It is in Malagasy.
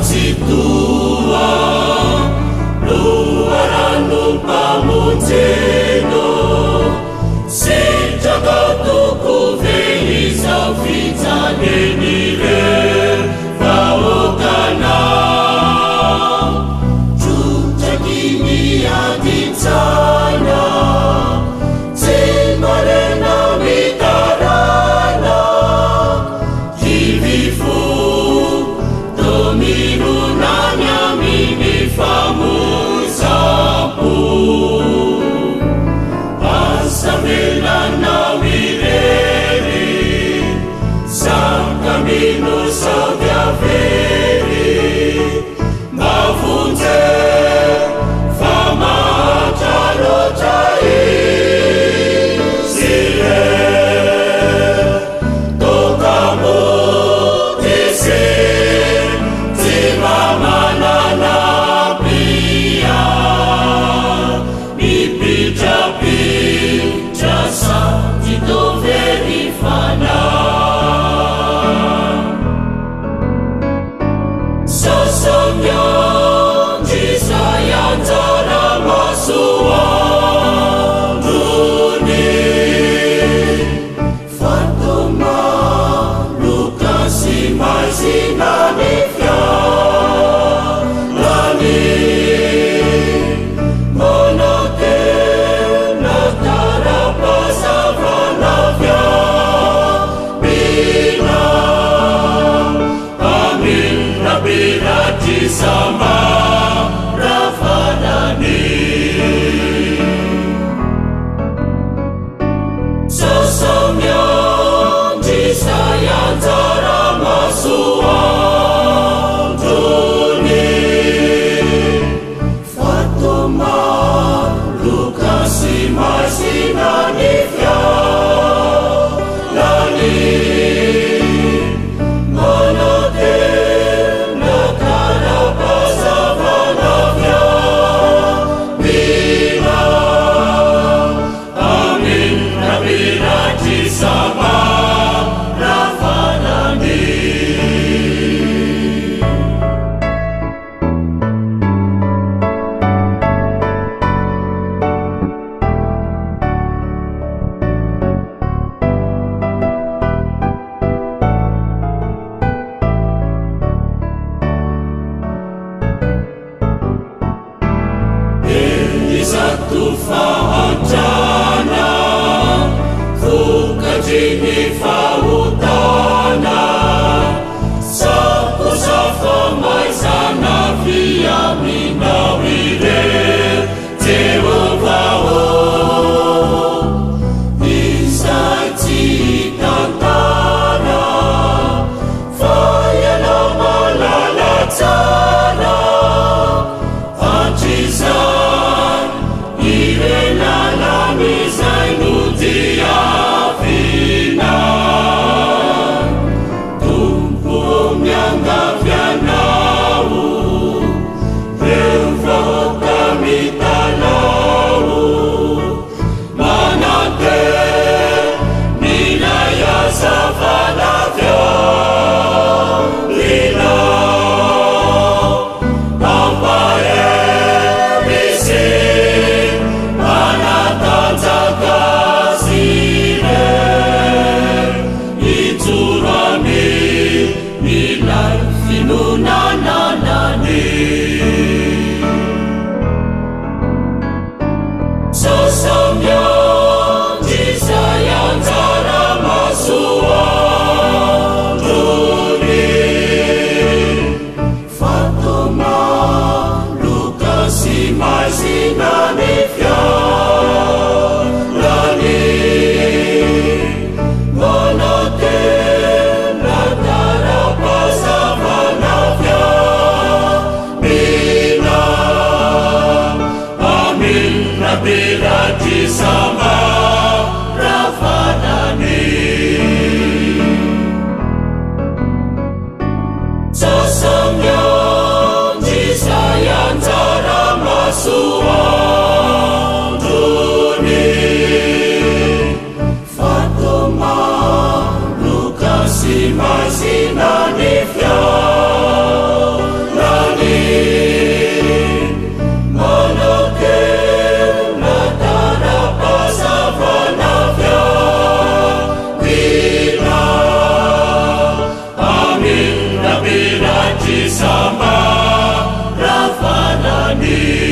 Situa luaranu pamunjeno sejagatuku veisa vitanenire vaokana jutakimi aditsana zemarena mitarana hivifu dominunanya mini famusapu asamelana wireri sang camino saudiaveri mavunze famatarotai sire tokamo tese manana pia mipita-pita santi doverifana sosomyo jisayantara masuanduni fatoma lukasi maisinanifya sama rafadani sosomyo jisayantara masuanduni fatoma lukasi masinanifya lali sama rafadani ini satu fahajana jini fautana sapu safa maisana via minawire Jehovah isaiti tantana fayana malalatana ajizan irena la misainudia Vina ni